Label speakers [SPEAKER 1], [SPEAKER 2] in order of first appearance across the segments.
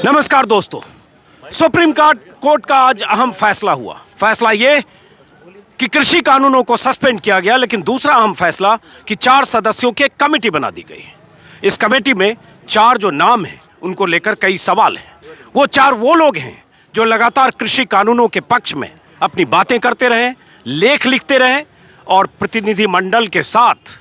[SPEAKER 1] नमस्कार दोस्तों, supreme court का आज अहम फैसला हुआ। फैसला ये कि कृषि कानूनों को सस्पेंड किया गया, लेकिन दूसरा अहम फैसला कि 4 सदस्यों की एक कमेटी बना दी गई। इस कमेटी में 4 जो नाम हैं उनको लेकर कई सवाल हैं। वो 4 वो लोग हैं जो लगातार कृषि कानूनों के पक्ष में अपनी बातें करते रहे, लेख लिखते रहे और प्रतिनिधिमंडल के साथ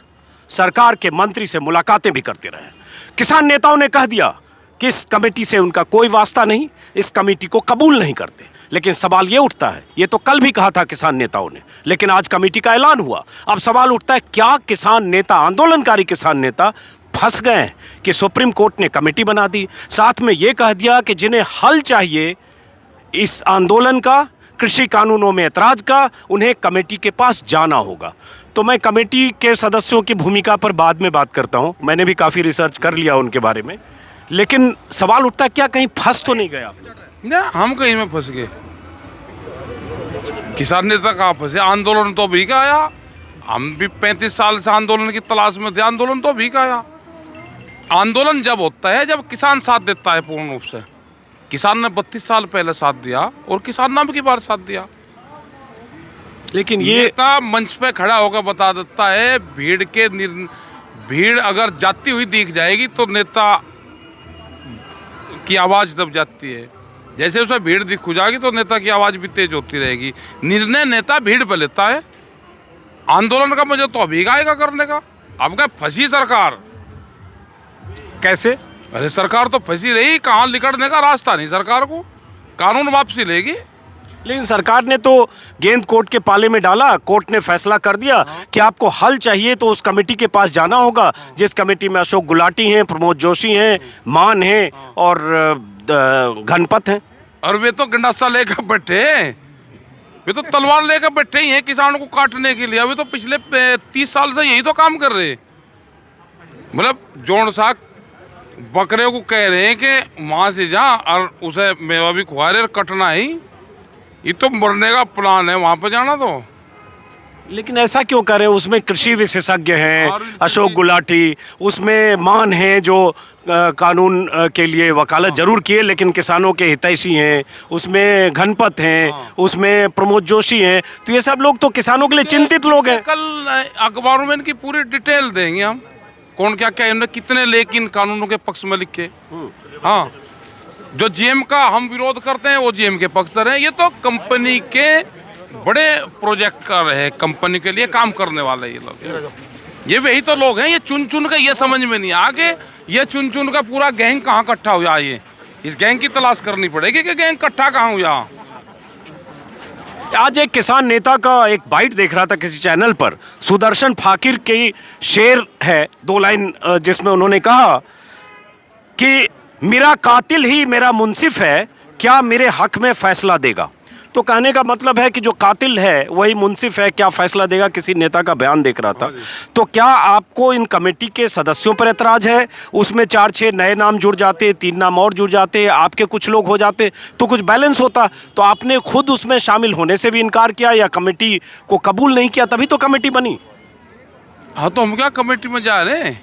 [SPEAKER 1] सरकार के मंत्री से मुलाकातें भी करते रहे। किसान नेताओं ने कह दिया कि इस कमेटी से उनका कोई वास्ता नहीं, इस कमेटी को कबूल नहीं करते। लेकिन सवाल ये उठता है, ये तो कल भी कहा था किसान नेताओं ने, लेकिन आज कमेटी का ऐलान हुआ। अब सवाल उठता है, क्या किसान नेता, आंदोलनकारी किसान नेता फंस गए हैं कि सुप्रीम कोर्ट ने कमेटी बना दी, साथ में ये कह दिया कि जिन्हें हल चाहिए इस आंदोलन का, कृषि कानूनों में ऐतराज का, उन्हें कमेटी के पास जाना होगा। तो मैं कमेटी के सदस्यों की भूमिका पर बाद में बात करता हूं, मैंने भी काफ़ी रिसर्च कर लिया उनके बारे में। लेकिन सवाल उठता है, क्या कहीं फंस तो नहीं गया?
[SPEAKER 2] ना, हम कहीं में फंस गए। किसान नेता कहाँ फंसे? आंदोलन तो अभी का आया। हम भी 35 साल से आंदोलन की तलाश में थे। आंदोलन तो अभी का आया। आंदोलन जब होता है जब किसान साथ देता है पूर्ण रूप से। किसान ने 32 साल पहले साथ दिया और किसान नाम की बार साथ दिया।
[SPEAKER 1] लेकिन ये
[SPEAKER 2] नेता मंच पे खड़ा होकर बता देता है, भीड़ अगर जाती हुई दिख जाएगी तो नेता की आवाज़ दब जाती है। जैसे उसे भीड़ दिख जाएगी तो नेता की आवाज़ भी तेज होती रहेगी। निर्णय नेता भीड़ पे लेता है। आंदोलन का मुझे तो अभी आएगा करने का। अब क्या फंसी सरकार?
[SPEAKER 1] कैसे?
[SPEAKER 2] अरे सरकार तो फंसी रही, कहाँ निकलने का रास्ता नहीं सरकार को। कानून वापसी लेगी।
[SPEAKER 1] लेकिन सरकार ने तो गेंद कोर्ट के पाले में डाला। कोर्ट ने फैसला कर दिया कि आपको हल चाहिए तो उस कमेटी के पास जाना होगा, जिस कमेटी में अशोक गुलाटी हैं, प्रमोद जोशी हैं, मान हैं और घनपत हैं।
[SPEAKER 2] और वे तो गंडासा लेकर बैठे, वे तो तलवार लेकर बैठे ही हैं किसानों को काटने के लिए। वे तो पिछले 30 साल से यही तो काम कर रहे। मतलब जोड़ साक बकरे को कह रहे हैं कि वहाँ से जा और उसे मेवा भी खुआ रहे, कटना ही। ये तो मरने का प्लान है वहाँ पर जाना। तो
[SPEAKER 1] लेकिन ऐसा क्यों करे? उसमें कृषि विशेषज्ञ हैं अशोक गुलाटी, उसमें मान हैं जो कानून के लिए वकालत जरूर किए लेकिन किसानों के हितैषी हैं, उसमें घनपत हैं, उसमें प्रमोद जोशी हैं। तो ये सब लोग तो किसानों के लिए चिंतित लोग हैं।
[SPEAKER 2] कल अखबारों में इनकी पूरी डिटेल देंगे हम, कौन क्या क्या इन्होंने कितने लेकिन कानूनों के पक्ष में लिखे। हाँ, जो जीएम का हम विरोध करते हैं वो जीएम के पक्षधर हैं। ये तो कंपनी के बड़े प्रोजेक्ट कर रहे हैं, कंपनी के लिए काम करने वाले ये लोग। ये वही तो लोग हैं। ये चुन चुन का ये समझ में नहीं आगे, ये चुन चुन का पूरा गैंग कहाँ इकट्ठा हुआ। ये इस गैंग की तलाश करनी पड़ेगी कि गैंग इकट्ठा कहाँ हुआ।
[SPEAKER 1] आज एक किसान नेता का एक बाइट देख रहा था किसी चैनल पर। सुदर्शन फाकिर की शेर है 2 लाइन, जिसमें उन्होंने कहा कि मेरा कातिल ही मेरा मुंसिफ है, क्या मेरे हक में फैसला देगा। तो कहने का मतलब है कि जो कातिल है वही मुंसिफ है, क्या फैसला देगा। किसी नेता का बयान देख रहा था। तो क्या आपको इन कमेटी के सदस्यों पर ऐतराज है? उसमें 4-6 नए नाम जुड़ जाते, 3 नाम और जुड़ जाते, आपके कुछ लोग हो जाते तो कुछ बैलेंस होता। तो आपने खुद उसमें शामिल होने से भी इनकार किया या कमेटी को कबूल नहीं किया, तभी तो कमेटी बनी।
[SPEAKER 2] हाँ, तो हम क्या कमेटी में जा रहे हैं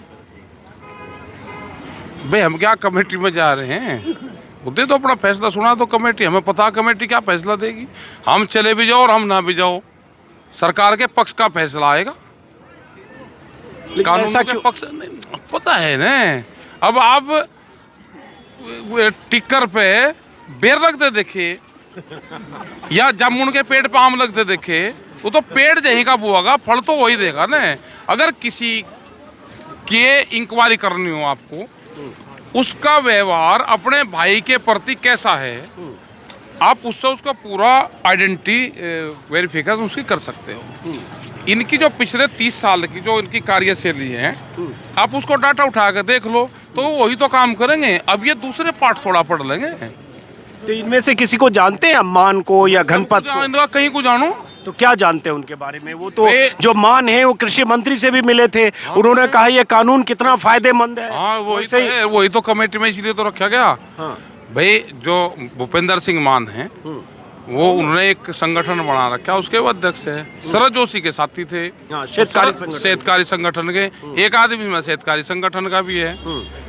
[SPEAKER 2] भाई? हम क्या कमेटी में जा रहे हैं? उधर तो अपना फैसला सुना तो कमेटी, हमें पता कमेटी क्या फैसला देगी। हम चले भी जाओ और हम ना भी जाओ, सरकार के पक्ष का फैसला आएगा। कानून के पक्ष नहीं पता है ना। अब आप टिक्कर पे बेर रखते देखे या जामुन के पेड़ पे आम लगते देखे, वो तो पेड़ जहीं का बुआगा, फल तो वही देगा ना। अगर किसी के इंक्वायरी करनी हो आपको, उसका व्यवहार अपने भाई के प्रति कैसा है, आप उससे उसका पूरा आइडेंटिटी वेरिफिकेशन उसकी कर सकते हो। इनकी जो पिछले 30 साल की जो इनकी कार्यशैली है, आप उसको डाटा उठा कर देख लो तो वही तो काम करेंगे। अब ये दूसरे पार्ट थोड़ा पढ़ लेंगे।
[SPEAKER 1] तो इनमें से किसी को जानते हैं, मान को या घनपत को?
[SPEAKER 2] इनका कहीं को जानू
[SPEAKER 1] तो क्या जानते हैं उनके बारे में? वो तो जो मान है वो कृषि मंत्री से भी मिले थे। उन्होंने कहा ये कानून कितना फायदेमंद है।
[SPEAKER 2] हाँ, वही तो कमेटी में इसलिए तो रखा गया।
[SPEAKER 1] हाँ।
[SPEAKER 2] भाई जो भूपेंद्र सिंह मान हैं, वो उन्होंने एक संगठन बना रखा है, उसके वो अध्यक्ष है। शरद जोशी के साथी थे, शेतकारी संगठन के। एक आदमी में शेतकारी संगठन का भी है,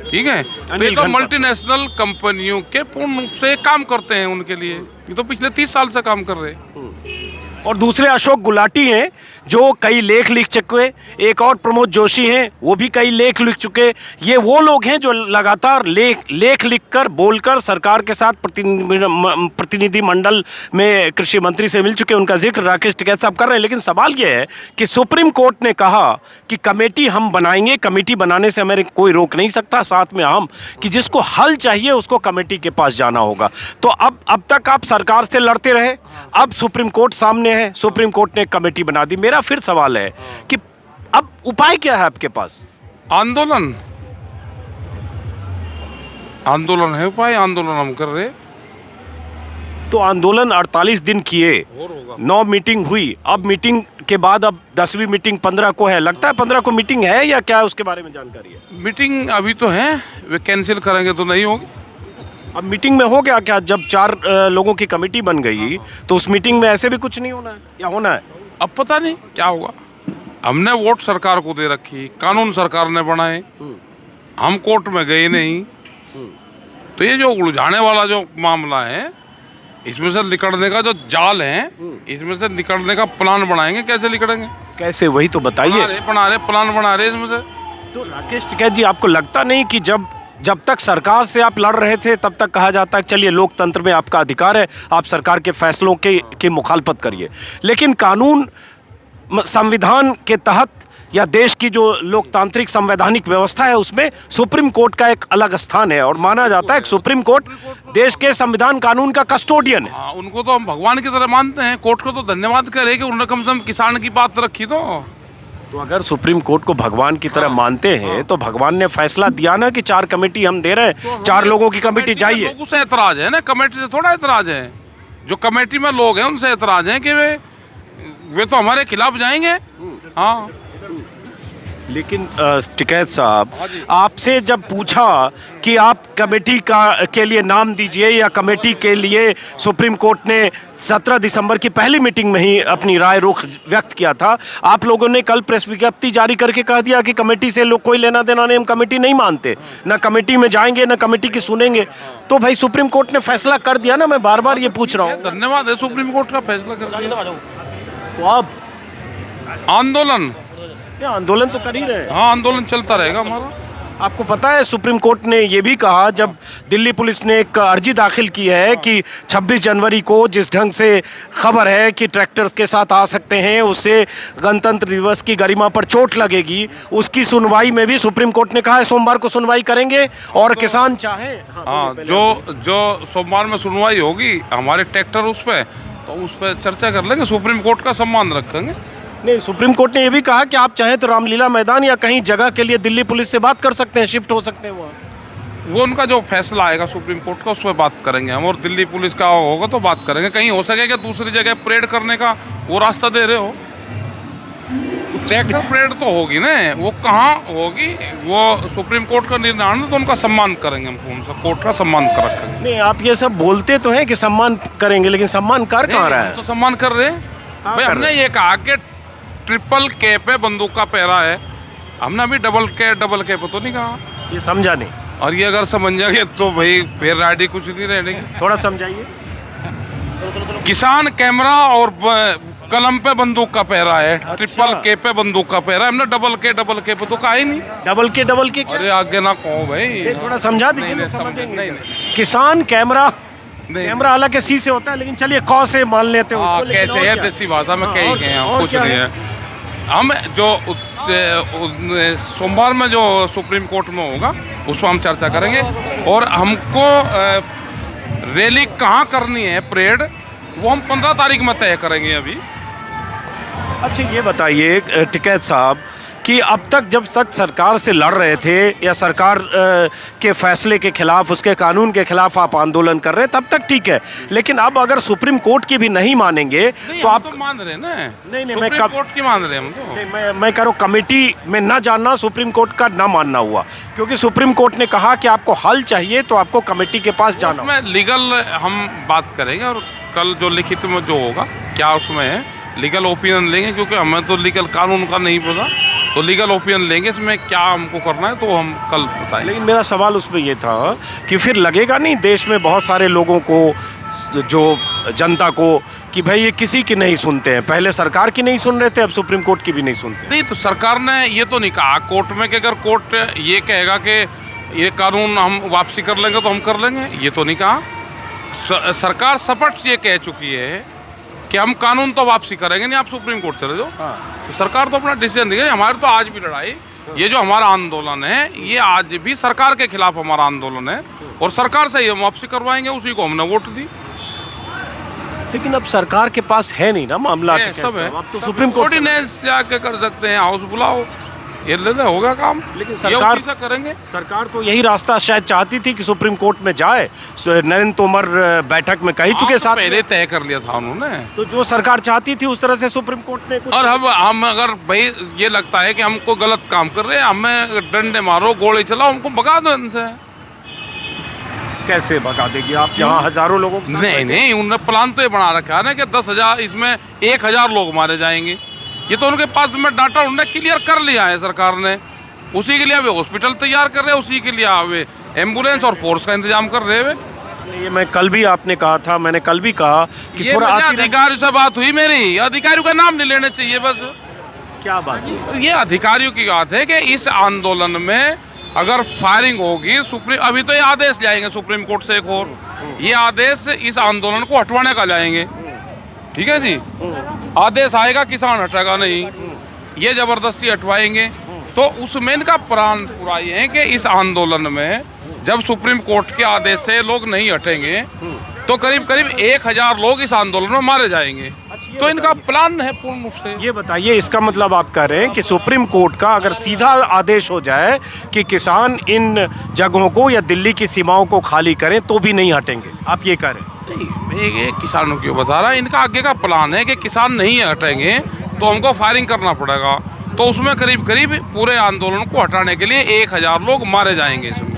[SPEAKER 2] ठीक है। तो ये तो मल्टीनेशनल कंपनियों के पूर्ण रूप से काम करते हैं उनके लिए, ये तो पिछले 30 साल से काम कर रहे हैं।
[SPEAKER 1] और दूसरे अशोक गुलाटी हैं जो कई लेख लिख चुके, एक और प्रमोद जोशी हैं वो भी कई लेख लिख चुके। ये वो लोग हैं जो लगातार लेख लिखकर बोलकर सरकार के साथ प्रतिनिधि मंडल में कृषि मंत्री से मिल चुके। उनका जिक्र राकेश टिकैत साहब कर रहे हैं। लेकिन सवाल ये है कि सुप्रीम कोर्ट ने कहा कि कमेटी हम बनाएंगे, कमेटी बनाने से हमें कोई रोक नहीं सकता, साथ में हम कि जिसको हल चाहिए उसको कमेटी के पास जाना होगा। तो अब तक आप सरकार से लड़ते रहे, अब सुप्रीम कोर्ट सामने है, सुप्रीम कोर्ट ने कमेटी बना दी। मेरा फिर सवाल है कि अब उपाय क्या है आपके पास?
[SPEAKER 2] आंदोलन है उपाय, आंदोलन हम कर रहे।
[SPEAKER 1] तो आंदोलन 48 दिन किए, 9 मीटिंग हुई, अब मीटिंग के बाद अब 10वीं मीटिंग 15 को है। लगता है 15 को मीटिंग है या क्या, उसके बारे में जानकारी है?
[SPEAKER 2] मीटिंग अभी तो है, वे कैंसिल करेंगे तो नहीं होगी।
[SPEAKER 1] अब मीटिंग में हो गया क्या? जब 4 लोगों की कमेटी बन गई तो उस मीटिंग में ऐसे भी कुछ नहीं होना है या होना है?
[SPEAKER 2] अब पता नहीं क्या होगा। हमने वोट सरकार को दे रखी, कानून सरकार ने बनाए, हम कोर्ट में गए नहीं। तो ये जो उलझाने वाला जो मामला है, इसमें से निकलने का जो जाल है, इसमें से निकलने का प्लान बनाएंगे। कैसे निकलेंगे?
[SPEAKER 1] कैसे, वही तो बताइए।
[SPEAKER 2] प्लान बना रहे इसमें से।
[SPEAKER 1] तो राकेश टिकैत जी, आपको लगता नहीं कि जब तक सरकार से आप लड़ रहे थे तब तक कहा जाता है चलिए लोकतंत्र में आपका अधिकार है, आप सरकार के फैसलों की मुखालफत करिए, लेकिन कानून संविधान के तहत या देश की जो लोकतांत्रिक संवैधानिक व्यवस्था है उसमें सुप्रीम कोर्ट का एक अलग स्थान है और माना जाता है कि सुप्रीम कोर्ट देश के संविधान कानून का कस्टोडियन है।
[SPEAKER 2] हाँ, उनको तो हम भगवान की तरह मानते हैं। कोर्ट को तो धन्यवाद करें कि उन्होंने कम से कम किसान की बात रखी। तो
[SPEAKER 1] अगर सुप्रीम कोर्ट को भगवान की तरह मानते हैं तो भगवान ने फैसला दिया ना कि 4 कमेटी हम दे रहे हैं, 4 लोगों की कमेटी चाहिए।
[SPEAKER 2] लोगों से ऐतराज है ना, कमेटी से थोड़ा ऐतराज है। जो कमेटी में लोग हैं उनसे ऐतराज है कि वे तो हमारे खिलाफ जाएंगे। हाँ,
[SPEAKER 1] लेकिन टिकैत साहब, आपसे जब पूछा कि आप कमेटी के लिए नाम दीजिए या कमेटी के लिए सुप्रीम कोर्ट ने 17 दिसंबर की पहली मीटिंग में ही अपनी राय रुख व्यक्त किया था, आप लोगों ने कल प्रेस विज्ञप्ति जारी करके कह दिया कि कमेटी से लोग कोई लेना देना नहीं, हम कमेटी नहीं मानते, ना कमेटी में जाएंगे ना कमेटी की सुनेंगे। तो भाई सुप्रीम कोर्ट ने फैसला कर दिया ना, मैं बार बार ये पूछ रहा हूँ।
[SPEAKER 2] धन्यवाद है, सुप्रीम कोर्ट का फैसला कर दिया।
[SPEAKER 1] तो अब आंदोलन तो कर ही रहे हैं।
[SPEAKER 2] हाँ, आंदोलन चलता रहेगा हमारा।
[SPEAKER 1] आपको पता है सुप्रीम कोर्ट ने ये भी कहा, जब दिल्ली पुलिस ने एक अर्जी दाखिल की है कि 26 जनवरी को जिस ढंग से खबर है कि ट्रैक्टर्स के साथ आ सकते हैं उससे गणतंत्र दिवस की गरिमा पर चोट लगेगी, उसकी सुनवाई में भी सुप्रीम कोर्ट ने कहा है सोमवार को सुनवाई करेंगे और किसान चाहे।
[SPEAKER 2] हाँ, जो सोमवार में सुनवाई होगी हमारे ट्रैक्टर उस पर चर्चा कर लेंगे, सुप्रीम कोर्ट का सम्मान रखेंगे।
[SPEAKER 1] नहीं, सुप्रीम कोर्ट ने यह भी कहा कि आप चाहें तो रामलीला मैदान या कहीं जगह के लिए दिल्ली पुलिस से बात कर सकते हैं, शिफ्ट हो सकते हैं वहाँ।
[SPEAKER 2] वो उनका जो फैसला आएगा सुप्रीम कोर्ट का, उस पर बात करेंगे हम, और दिल्ली पुलिस का होगा तो बात करेंगे। कहीं हो सकेगा दूसरी जगह परेड करने का वो रास्ता दे रहे हो, ट्रैक्टर परेड तो होगी ना, वो कहाँ होगी, वो सुप्रीम कोर्ट का निर्णय है, तो उनका सम्मान करेंगे हम, उनका कोर्ट का सम्मान कर रखेंगे।
[SPEAKER 1] नहीं, आप ये सब बोलते तो हैं कि सम्मान करेंगे, लेकिन सम्मान कर कहाँ रहा है?
[SPEAKER 2] तो सम्मान कर रहे हैं भाई। हमने ये कहा कि ट्रिपल के पे बंदूक का पहरा है, हमने अभी डबल के पे तो नहीं कहा।
[SPEAKER 1] ये समझा नहीं,
[SPEAKER 2] और ये अगर समझ जाएंगे तो भाई फिर राइडी कुछ नहीं रहेगी।
[SPEAKER 1] थोड़ा समझाइए।
[SPEAKER 2] किसान कैमरा और कलम पे बंदूक का पहरा है। अच्छा। ट्रिपल के पे बंदूक का पहरा, हमने डबल के पे तो कहा ही नहीं। डबल के
[SPEAKER 1] क्या?
[SPEAKER 2] अरे आगे ना कहो भाई,
[SPEAKER 1] थोड़ा समझा दीजिए। नहीं, किसान कैमरा हालांकि सी से होता है, लेकिन चलिए कौ से मान लेते हैं उसको।
[SPEAKER 2] कैसे है देसी भाषा में कहीं गए, कुछ नहीं है। हम जो सोमवार में जो सुप्रीम कोर्ट में होगा उस पर हम चर्चा करेंगे, और हमको रैली कहाँ करनी है, परेड, वो हम 15 तारीख में तय करेंगे अभी।
[SPEAKER 1] अच्छा, ये बताइए टिकैत साहब कि अब तक जब तक सरकार से लड़ रहे थे या सरकार के फैसले के खिलाफ, उसके कानून के खिलाफ आप आंदोलन कर रहे हैं, तब तक ठीक है, लेकिन अब अगर सुप्रीम कोर्ट की भी नहीं मानेंगे तो आप
[SPEAKER 2] तो मान रहे हैं ना।
[SPEAKER 1] नहीं,
[SPEAKER 2] सुप्रीम कोर्ट की मान रहे हैं हम तो।
[SPEAKER 1] नहीं, मैं कह रहा हूँ कमेटी में न जानना, सुप्रीम कोर्ट का ना मानना हुआ, क्योंकि सुप्रीम कोर्ट ने कहा कि आपको हल चाहिए तो आपको कमेटी के पास जाना।
[SPEAKER 2] लीगल हम बात करेंगे और कल जो लिखित में जो होगा क्या उसमें है लीगल ओपिनियन लेंगे, क्योंकि हमें तो लीगल कानून का नहीं पता, तो लीगल ओपिनियन लेंगे इसमें क्या हमको करना है तो हम कल बताएंगे।
[SPEAKER 1] लेकिन मेरा सवाल उसमें ये था कि फिर लगेगा नहीं देश में बहुत सारे लोगों को, जो जनता को, कि भाई ये किसी की नहीं सुनते हैं, पहले सरकार की नहीं सुन रहे थे, अब सुप्रीम कोर्ट की भी नहीं सुनते।
[SPEAKER 2] नहीं, तो सरकार ने ये तो नहीं कहा कोर्ट में कि अगर कोर्ट ये कहेगा कि ये कानून हम वापसी कर लेंगे तो हम कर लेंगे, ये तो नहीं कहा। सरकार स्पष्ट ये कह चुकी है कि हम कानून तो वापसी करेंगे नहीं, आप सुप्रीम कोर्ट चले जाओ। तो सरकार तो अपना डिसीजन देगी। हमारे तो आज भी लड़ाई, ये जो हमारा आंदोलन है ये आज भी सरकार के खिलाफ हमारा आंदोलन है, और सरकार से ही हम वापसी करवाएंगे, उसी को हमने वोट दी।
[SPEAKER 1] लेकिन अब सरकार के पास है नहीं ना मामला,
[SPEAKER 2] सब है,
[SPEAKER 1] अब तो सुप्रीम कोर्ट
[SPEAKER 2] ऑर्डिनेंस जाके कर सकते हैं, हाउस बुलाओ, ये ले ले होगा काम।
[SPEAKER 1] लेकिन
[SPEAKER 2] सरकार करेंगे।
[SPEAKER 1] सरकार तो यही रास्ता शायद चाहती थी कि सुप्रीम कोर्ट में जाए। नरेंद्र तोमर बैठक में कह चुके साथ,
[SPEAKER 2] पहले तय कर लिया था उन्होंने।
[SPEAKER 1] तो जो सरकार चाहती थी उस तरह से सुप्रीम कोर्ट ने कुछ।
[SPEAKER 2] और हम अगर भाई ये लगता है कि हमको गलत काम कर रहे हैं, हमें डंडे मारो, गोली चलाओ, हमको भगा दो इनसे।
[SPEAKER 1] कैसे भगा देगी आप? यहाँ हजारों लोगों के साथ
[SPEAKER 2] नहीं, उन्होंने प्लान तो ये बना रखा है ना कि 10,000 इसमें 1,000 लोग मारे जाएंगे। ये तो उनके पास में डाटा उन्होंने क्लियर कर लिया है सरकार ने। उसी के लिए वे हॉस्पिटल तैयार कर रहे हैं, उसी के लिए वे एम्बुलेंस और फोर्स का इंतजाम कर रहे हैं।
[SPEAKER 1] ये मैं कल भी आपने कहा था, मैंने कल भी कहा कि
[SPEAKER 2] ये
[SPEAKER 1] थोड़ा
[SPEAKER 2] अधिकारियों से बात हुई मेरी, अधिकारियों का नाम नहीं लेने चाहिए बस।
[SPEAKER 1] क्या बात है?
[SPEAKER 2] ये अधिकारियों की बात है कि इस आंदोलन में अगर फायरिंग होगी, अभी तो ये आदेश जाएंगे सुप्रीम कोर्ट से एक और, ये आदेश इस आंदोलन को हटवाने का जाएंगे। ठीक है जी, आदेश आएगा, किसान हटेगा नहीं, ये जबरदस्ती हटवाएंगे। तो उसमें इनका प्राण पूरा ये है कि इस आंदोलन में जब सुप्रीम कोर्ट के आदेश से लोग नहीं हटेंगे तो करीब करीब 1,000 लोग इस आंदोलन में मारे जाएंगे। तो इनका प्लान है पूर्ण रूप से।
[SPEAKER 1] ये बताइए, इसका मतलब आप कह रहे हैं कि सुप्रीम कोर्ट का अगर सीधा आदेश हो जाए कि किसान इन जगहों को या दिल्ली की सीमाओं को खाली करें तो भी नहीं हटेंगे, आप ये कह रहे हैं?
[SPEAKER 2] नहीं, मैं ये किसानों की बता रहा, इनका आगे का प्लान है कि किसान नहीं हटेंगे तो हमको फायरिंग करना पड़ेगा। तो उसमें करीब करीब पूरे आंदोलन को हटाने के लिए 1,000 लोग मारे जाएंगे इसमें,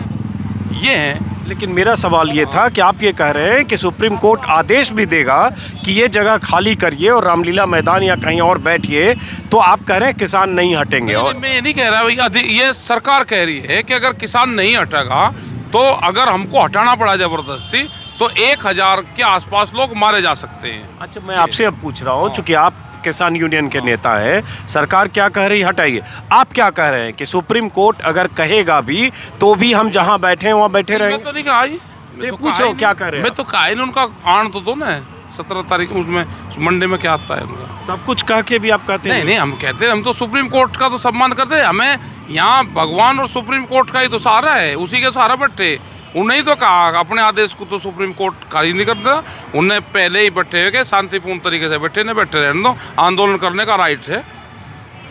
[SPEAKER 2] ये है।
[SPEAKER 1] लेकिन मेरा सवाल ये था कि आप ये कह रहे हैं कि सुप्रीम कोर्ट आदेश भी देगा कि ये जगह खाली करिए और रामलीला मैदान या कहीं और बैठिए, तो आप कह रहे हैं किसान नहीं हटेंगे? और
[SPEAKER 2] मैं ये नहीं कह रहा, ये सरकार कह रही है कि अगर किसान नहीं हटेगा तो अगर हमको हटाना पड़ा जबरदस्ती तो 1,000 के आसपास लोग मारे जा सकते हैं।
[SPEAKER 1] अच्छा, मैं आपसे अब पूछ रहा हूँ, चूंकि आप किसान यूनियन के नेता है, सरकार क्या कह रही हटाइए, आप क्या कह रहे हैं कि सुप्रीम कोर्ट अगर कहेगा भी तो भी हम जहां बैठे हैं वहां बैठे रहेंगे?
[SPEAKER 2] मैं तो नहीं कहा,
[SPEAKER 1] पूछो क्या कह रहे हैं?
[SPEAKER 2] मैं तो कहा उनका आन तो दो ना 17 तारीख उसमें मंडे में क्या आता है उनका।
[SPEAKER 1] सब कुछ कह के भी आप कहते हैं?
[SPEAKER 2] नहीं, हम कहते हैं, हम तो सुप्रीम कोर्ट का तो सम्मान करते हैं। हमें यहाँ भगवान और सुप्रीम कोर्ट का ही तो सहारा है, उसी के सहारा बैठे। उन्हें ही तो कहा अपने आदेश को तो सुप्रीम कोर्ट खारिज नहीं करता, उन्हें पहले ही बैठे हुए शांतिपूर्ण तरीके से बैठे रहने दो, आंदोलन करने का राइट है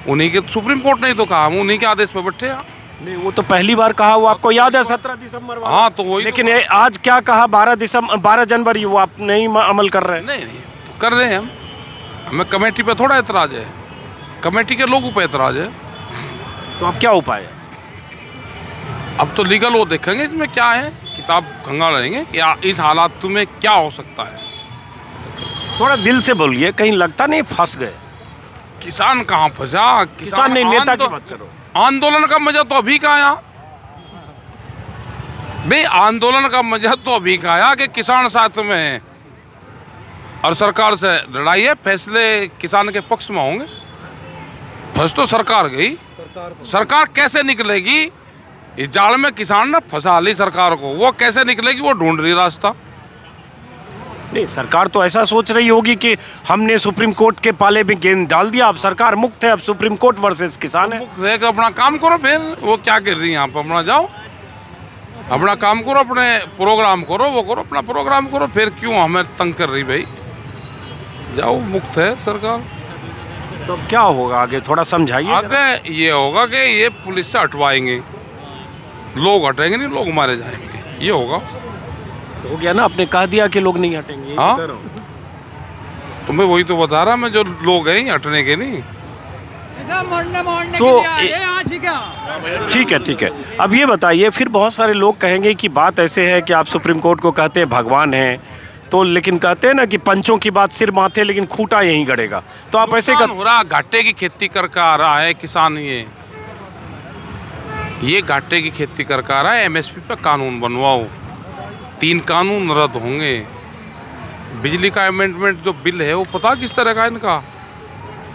[SPEAKER 2] उन्हीं के। सुप्रीम कोर्ट ने ही तो कहा, हम उन्हीं के आदेश पर बैठे हैं।
[SPEAKER 1] नहीं, वो तो पहली बार कहा, वो आपको याद है 17 दिसंबर वाला?
[SPEAKER 2] हाँ, तो वही।
[SPEAKER 1] लेकिन आज क्या कहा 12 जनवरी, वो आप नहीं अमल कर रहे हैं?
[SPEAKER 2] नहीं, तो कर रहे हैं हम। हमें कमेटी पे थोड़ा एतराज है, कमेटी के लोगों पे एतराज है।
[SPEAKER 1] तो अब क्या उपाय है?
[SPEAKER 2] अब तो लीगल वो देखेंगे इसमें क्या है, किताब खंगा लेंगे या इस हालात में क्या हो सकता है।
[SPEAKER 1] थोड़ा दिल से बोलिए, कहीं लगता नहीं फंस गए?
[SPEAKER 2] किसान कहाँ फंसा?
[SPEAKER 1] किसान नहीं, नेता की बात करो।
[SPEAKER 2] आंदोलन का मजा तो अभी का आया भाई, आंदोलन का मजा तो अभी का आया कि किसान साथ में है और सरकार से लड़ाई है, फैसले किसान के पक्ष में होंगे। फंस तो सरकार गई, सरकार कैसे निकलेगी इस जाल में? किसान ने फंसा ली सरकार को, वो कैसे निकलेगी वो ढूंढ रही रास्ता।
[SPEAKER 1] नहीं, सरकार तो ऐसा सोच रही होगी कि हमने सुप्रीम कोर्ट के पाले में गेंद डाल दिया, अब सरकार मुक्त है, अब सुप्रीम कोर्ट वर्सेस किसान है।
[SPEAKER 2] मुक्त है कि अपना काम करो, फिर वो क्या कर रही है यहाँ पर, अपना जाओ अपना काम करो, अपने प्रोग्राम करो, वो करो, अपना प्रोग्राम करो, फिर क्यों हमें तंग कर रही भाई? जाओ, मुक्त है सरकार।
[SPEAKER 1] तो क्या होगा आगे, थोड़ा समझाइए।
[SPEAKER 2] आगे ये होगा कि ये पुलिस से हटवाएंगे, लोग हटेंगे नहीं, लोग मारे जाएंगे, ये होगा।
[SPEAKER 1] हो गया ना, आपने कह दिया कि लोग नहीं हटेंगे।
[SPEAKER 2] हाँ, तो मैं वही तो बता रहा, मैं जो लोग हैं हटने के नहीं।
[SPEAKER 1] तो ठीक है। अब ये बताइए, फिर बहुत सारे लोग कहेंगे कि बात ऐसे है कि आप सुप्रीम कोर्ट को कहते हैं भगवान हैं, तो लेकिन कहते हैं ना कि पंचों की बात सिर माथे, लेकिन खूंटा यहीं गड़ेगा। तो आप ऐसे
[SPEAKER 2] नुकसान हो रहा, घाटे की खेती करके आ रहा है किसान। ये घाटे की खेती करके आ रहा है। एमएसपी पे कानून बनवाओ, 3 कानून रद्द होंगे। बिजली का अमेंडमेंट जो बिल है वो पता किस तरह का इनका,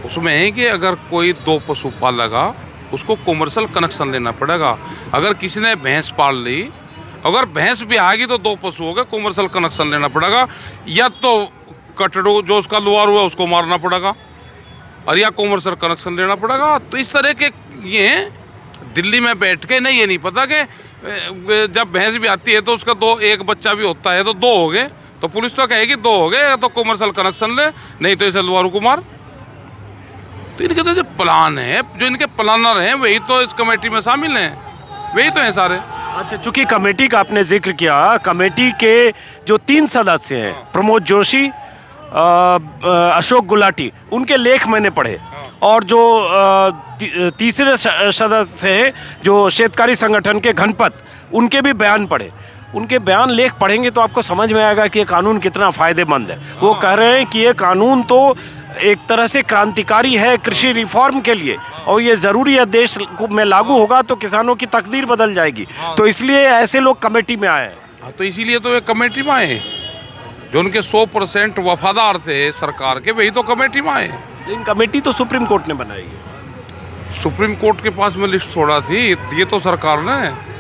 [SPEAKER 2] उसमें है कि अगर कोई 2 पशु पालेगा उसको कमर्शियल कनेक्शन लेना पड़ेगा। अगर किसी ने भैंस पाल ली, अगर भैंस भी आएगी तो 2 पशु हो गए, कमर्शियल कनेक्शन लेना पड़ेगा। या तो कटड़ू जो उसका लुआर हुआ उसको मारना पड़ेगा, और या कमर्शियल कनेक्शन लेना पड़ेगा। तो इस तरह के ये दिल्ली में बैठ के नहीं, ये नहीं पता कि जब भैंस भी आती है तो उसका 1 बच्चा भी होता है तो 2 हो गए, तो पुलिस तो कहेगी 2 हो गए, तो कमर्शियल कनेक्शन ले, नहीं तो इसे लुआरू को मार। तो इनके तो जो प्लान है, जो इनके प्लानर हैं वही तो इस कमेटी में शामिल हैं, वही तो हैं सारे।
[SPEAKER 1] अच्छा, चूंकि कमेटी का आपने जिक्र किया, कमेटी के जो 3 सदस्य हैं, प्रमोद जोशी, अशोक गुलाटी, उनके लेख मैंने पढ़े, और जो तीसरे सदस्य हैं जो शेतकारी संगठन के घनपत, उनके भी बयान पढ़े। उनके बयान लेख पढ़ेंगे तो आपको समझ में आएगा कि ये कानून कितना फ़ायदेमंद है। वो कह रहे हैं कि ये कानून तो एक तरह से क्रांतिकारी है कृषि रिफॉर्म के लिए, और ये ज़रूरी है, देश में लागू होगा तो किसानों की तकदीर बदल जाएगी। तो इसलिए ऐसे लोग कमेटी में आए हैं।
[SPEAKER 2] तो इसीलिए तो ये कमेटी में आए, जो उनके 100% वफादार थे सरकार के, वही तो कमेटी में आए।
[SPEAKER 1] लेकिन कमेटी तो सुप्रीम कोर्ट ने बनाई है।
[SPEAKER 2] सुप्रीम कोर्ट के पास में लिस्ट थोड़ा थी, ये तो सरकार ने।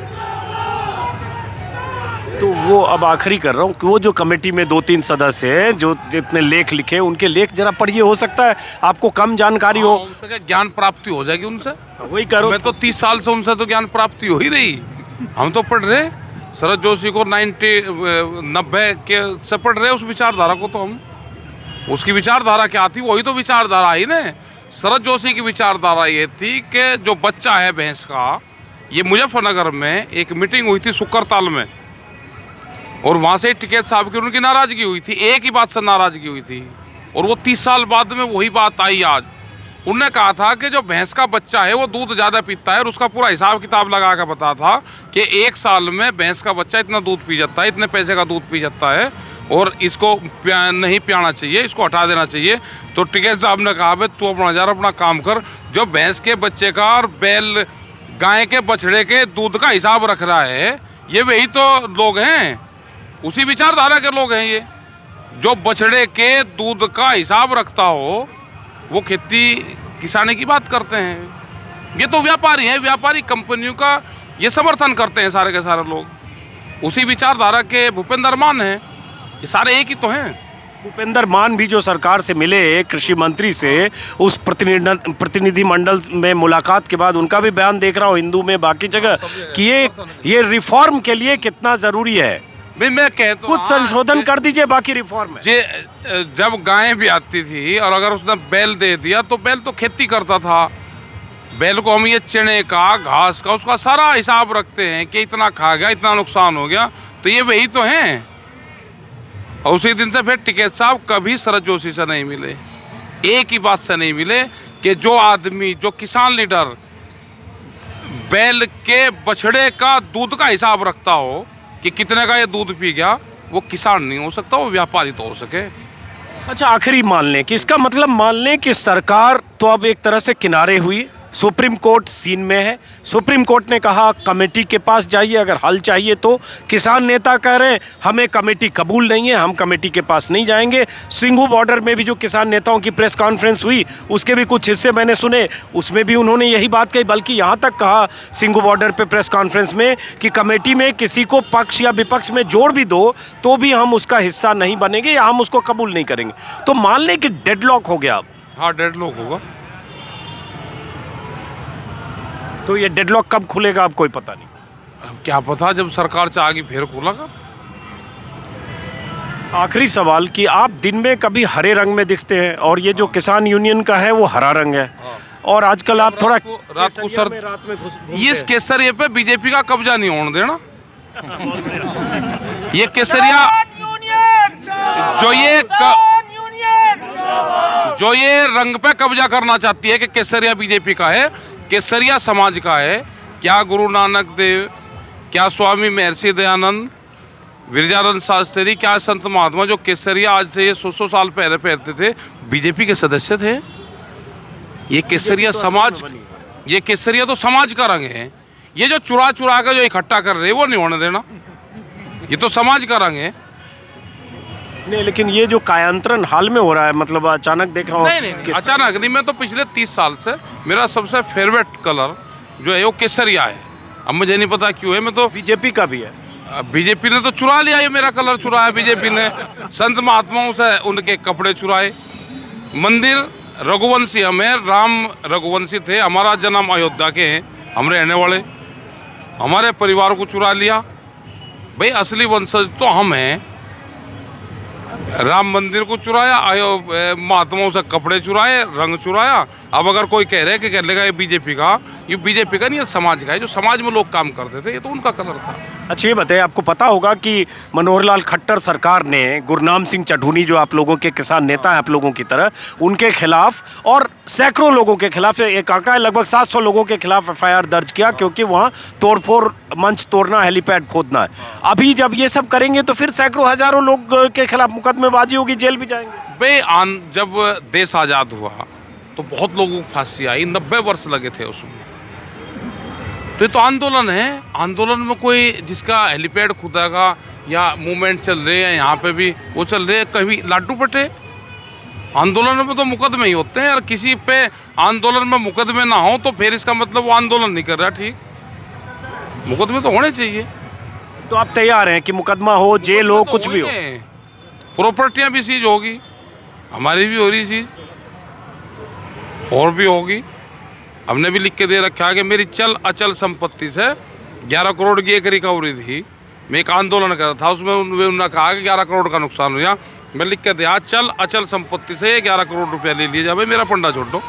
[SPEAKER 1] तो वो अब आखिरी कर रहा हूँ कि वो जो कमेटी में 2-3 सदस्य हैं जो जितने लेख लिखे, उनके लेख जरा पढ़िए, हो सकता है आपको कम जानकारी हो,
[SPEAKER 2] उनसे ज्ञान प्राप्ति हो जाएगी उनसे।
[SPEAKER 1] वही करो।
[SPEAKER 2] मैं तो 30 साल से उनसे तो ज्ञान प्राप्ति हो ही रही। हम तो पढ़ रहे शरद जोशी को 90 के से पढ़ रहे उस विचारधारा को, तो हम उसकी विचारधारा क्या थी, वही तो विचारधारा आई ना। शरद जोशी की विचारधारा ये थी कि जो बच्चा है भैंस का, ये मुजफ्फरनगर में एक मीटिंग हुई थी सुक्करताल में, और वहाँ से टिकैत साहब की उनकी नाराज़गी हुई थी, एक ही बात से नाराज़गी हुई थी, और वो 30 साल बाद में वही बात आई आज। उनने कहा था कि जो भैंस का बच्चा है वो दूध ज़्यादा पीता है, और उसका पूरा हिसाब किताब लगा कर बता था कि 1 साल में भैंस का बच्चा इतना दूध पी जाता है, इतने पैसे का दूध पी जाता है, और इसको नहीं पियाना चाहिए, इसको हटा देना चाहिए। तो टिकैत साहब ने कहा भाई तू अपना काम कर, जो भैंस के बच्चे का और बैल गाय के बछड़े के दूध का हिसाब रख रहा है, ये वही तो लोग हैं, उसी विचारधारा के लोग हैं ये। जो बछड़े के दूध का हिसाब रखता हो वो खेती किसानी की बात करते हैं। ये तो व्यापारी हैं, व्यापारी कंपनियों का ये समर्थन करते हैं सारे के सारे लोग। उसी विचारधारा के भूपेंद्र मान हैं, ये सारे एक ही तो हैं।
[SPEAKER 1] भूपेंद्र मान भी जो सरकार से मिले कृषि मंत्री से, उस प्रतिनिधि मंडल में मुलाकात के बाद उनका भी बयान देख रहा हूँ हिंदू में, बाकी जगह, कि ये रिफॉर्म के लिए कितना ज़रूरी है।
[SPEAKER 2] मैं कहता
[SPEAKER 1] कुछ संशोधन कर दीजिए, बाकी रिफॉर्म है।
[SPEAKER 2] जब गायें भी आती थी और अगर उसने बैल दे दिया तो बैल तो खेती करता था, बैल को हम ये चने का घास का उसका सारा हिसाब रखते हैं कि इतना खा गया, इतना नुकसान हो गया, तो ये वही तो हैं। और उसी दिन से फिर टिकैत साहब कभी शरद जोशी से नहीं मिले, एक ही बात से नहीं मिले कि जो आदमी, जो किसान लीडर बैल के बछड़े का दूध का हिसाब रखता हो कि कितने का ये दूध पी गया, वो किसान नहीं हो सकता, वो व्यापारी तो हो सके।
[SPEAKER 1] अच्छा, आखिरी मान लें कि इसका मतलब मान लें कि सरकार तो अब एक तरह से किनारे हुई, सुप्रीम कोर्ट सीन में है। सुप्रीम कोर्ट ने कहा कमेटी के पास जाइए अगर हल चाहिए तो। किसान नेता कह रहे हैं हमें कमेटी कबूल नहीं है, हम कमेटी के पास नहीं जाएंगे। सिंघू बॉर्डर में भी जो किसान नेताओं की प्रेस कॉन्फ्रेंस हुई, उसके भी कुछ हिस्से मैंने सुने, उसमें भी उन्होंने यही बात कही, बल्कि यहाँ तक कहा सिंघू बॉर्डर पे प्रेस कॉन्फ्रेंस में कि कमेटी में किसी को पक्ष या विपक्ष में जोड़ भी दो तो भी हम उसका हिस्सा नहीं बनेंगे या हम उसको कबूल नहीं करेंगे। तो मान लें कि डेडलॉक हो गया अब।
[SPEAKER 2] हाँ, डेडलॉक होगा।
[SPEAKER 1] तो ये डेडलॉक कब खुलेगा अब कोई पता नहीं।
[SPEAKER 2] अब क्या पता, जब सरकार चाहेगी फिर खुलेगा।
[SPEAKER 1] आखिरी सवाल कि आप दिन में कभी हरे रंग में दिखते हैं और ये जो किसान यूनियन का है वो हरा रंग है, और आजकल आप थोड़ा
[SPEAKER 2] रात को सर ये केसरिया पे बीजेपी का कब्जा नहीं होने देना। ये केसरिया जो ये रंग पे कब्जा करना चाहती है कि केसरिया बीजेपी का है, केसरिया समाज का है। क्या गुरु नानक देव, क्या स्वामी महर्षि दयानंद विरजानंद शास्त्री, क्या संत महात्मा जो केसरिया आज से ये 100 साल पहले पहनते थे, बीजेपी के सदस्य थे। ये केसरिया समाज, ये केसरिया तो समाज का रंग है। ये जो चुरा चुरा कर जो इकट्ठा कर रहे हैं वो नहीं होने देना, ये तो समाज का रंग है।
[SPEAKER 1] नहीं, लेकिन ये जो कायांतरण हाल में हो रहा है, मतलब अचानक देखा हो?
[SPEAKER 2] नहीं, अचानक नहीं। मैं तो पिछले 30 साल से मेरा सबसे फेवरेट कलर जो है वो केसरिया है। अब मुझे नहीं पता क्यों है, मैं तो
[SPEAKER 1] बीजेपी का भी है।
[SPEAKER 2] बीजेपी ने तो चुरा लिया, ये मेरा कलर चुराया बीजेपी ने। संत महात्माओं से उनके कपड़े चुराए। मंदिर रघुवंशी, हमें राम रघुवंशी थे, हमारा जन्म अयोध्या के हैं, हम रहने वाले, हमारे परिवार को चुरा लिया। भाई असली वंशज तो हम हैं। राम मंदिर को चुराया, महात्माओं से कपड़े चुराए, रंग चुराया। अब अगर कोई कह रहे हैं कि कह लेगा ये बीजेपी का, ये बीजेपी का नहीं, ये समाज का है। जो समाज में लोग काम करते थे, ये तो उनका कलर था।
[SPEAKER 1] अच्छा, ये बताइए, आपको पता होगा कि मनोहर लाल खट्टर सरकार ने गुरनाम सिंह चढ़ूनी, जो आप लोगों के किसान नेता हैं आप लोगों की तरह, उनके खिलाफ और सैकड़ों लोगों के खिलाफ, एक आंकड़ा है लगभग 700 लोगों के खिलाफ FIR दर्ज किया, क्योंकि वहाँ तोड़फोड़, मंच तोड़ना, हेलीपैड खोदना है। अभी जब ये सब करेंगे तो फिर सैकड़ों हजारों लोग के खिलाफ मुकदमेबाजी होगी, जेल भी जाएंगे।
[SPEAKER 2] भाई जब देश आज़ाद हुआ तो बहुत लोगों को फांसी आई, 90 वर्ष लगे थे उसमें। तो ये तो आंदोलन है। आंदोलन में कोई जिसका हेलीपैड खुदागा या मूवमेंट चल रहे हैं, यहाँ पे भी वो चल रहे हैं, कभी लाडू पटे। आंदोलन में तो मुकदमे ही होते हैं। और किसी पे आंदोलन में मुकदमे ना हो तो फिर इसका मतलब वो आंदोलन नहीं कर रहा। ठीक, मुकदमे तो होने चाहिए।
[SPEAKER 1] तो आप तैयार हैं कि मुकदमा हो, जेल हो, कुछ भी हो?
[SPEAKER 2] प्रॉपर्टियाँ भी सीज होगी, हमारी भी हो रही चीज़, और भी होगी। हमने भी लिख के दे रखा है कि मेरी चल अचल संपत्ति से 11 करोड़ की एक रिकवरी थी। मैं एक आंदोलन कर रहा था, उसमें उन्होंने कहा कि 11 करोड़ का नुकसान हुआ। मैं लिख के दिया, चल अचल संपत्ति से 11 करोड़ रुपया ले लिया जाए, मेरा पंडा छोड़ दो।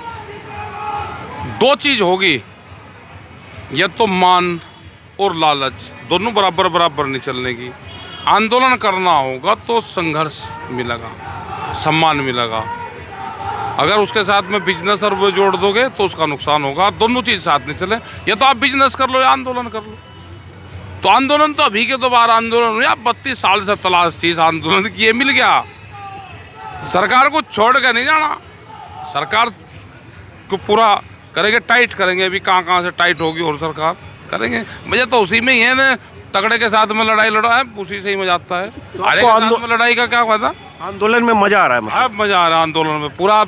[SPEAKER 2] दो चीज़ होगी, या तो मान और लालच, दोनों बराबर बराबर नहीं चलने की। आंदोलन करना होगा तो संघर्ष मिलेगा, सम्मान मिलेगा। अगर उसके साथ में बिजनेस और वो जोड़ दोगे तो उसका नुकसान होगा। दोनों चीज़ साथ नहीं चले, या तो आप बिजनेस कर लो या आंदोलन कर लो। तो आंदोलन तो अभी के दोबारा आंदोलन हुआ, 32 साल से तलाश थी इस आंदोलन की, ये मिल गया। सरकार को छोड़ के नहीं जाना, सरकार को पूरा करेंगे, टाइट करेंगे। अभी कहाँ से टाइट होगी और सरकार करेंगे। मजा तो उसी में ही है ना, तगड़े के साथ में लड़ाई लड़ा है, उसी से ही मजा आता है।
[SPEAKER 1] तो आपको
[SPEAKER 2] में लड़ाई का क्या फायदा?
[SPEAKER 1] आंदोलन में मजा आ रहा है? मतलब
[SPEAKER 2] अब मजा आ रहा है आंदोलन में। पूरा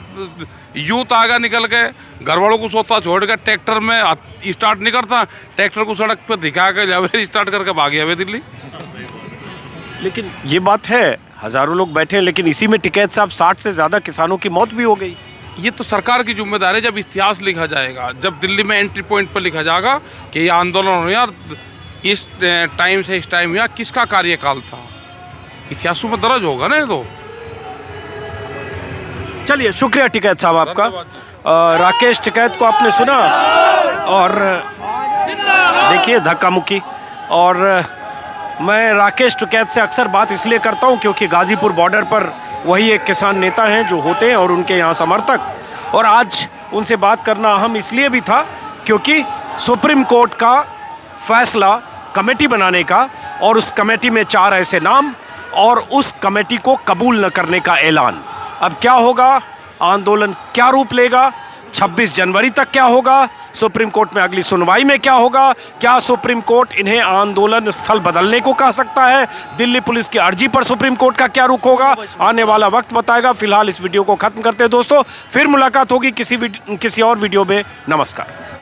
[SPEAKER 2] यूथ आगा निकल के, घर वालों को सोता छोड़ कर ट्रैक्टर में स्टार्ट नहीं करता, ट्रैक्टर को सड़क पे दिखा के जावे स्टार्ट करके भाग गया दिल्ली।
[SPEAKER 1] लेकिन ये बात है, हजारों लोग बैठे हैं, लेकिन इसी में टिकैत साहब 60 से ज़्यादा किसानों की मौत भी हो गई।
[SPEAKER 2] ये तो सरकार की जिम्मेदारी है। जब इतिहास लिखा जाएगा, जब दिल्ली में एंट्री पॉइंट पर लिखा जाएगा कि ये आंदोलन हुआ, इस टाइम से इस टाइम हुआ, किसका कार्यकाल था, इतिहासों में दर्ज होगा ना। ये तो
[SPEAKER 1] चलिए, शुक्रिया टिकैत साहब आपका। राकेश टिकैत को आपने सुना, और देखिए धक्का मुक्की। और मैं राकेश टिकैत से अक्सर बात इसलिए करता हूं क्योंकि गाजीपुर बॉर्डर पर वही एक किसान नेता हैं जो होते हैं और उनके यहाँ समर्थक। और आज उनसे बात करना अहम इसलिए भी था क्योंकि सुप्रीम कोर्ट का फैसला कमेटी बनाने का, और उस कमेटी में 4 ऐसे नाम, और उस कमेटी को कबूल न करने का ऐलान। अब क्या होगा, आंदोलन क्या रूप लेगा, 26 जनवरी तक क्या होगा, सुप्रीम कोर्ट में अगली सुनवाई में क्या होगा, क्या सुप्रीम कोर्ट इन्हें आंदोलन स्थल बदलने को कह सकता है, दिल्ली पुलिस की अर्जी पर सुप्रीम कोर्ट का क्या रुख होगा, आने वाला वक्त बताएगा। फिलहाल इस वीडियो को खत्म करते हैं दोस्तों, फिर मुलाकात होगी किसी और वीडियो में। नमस्कार।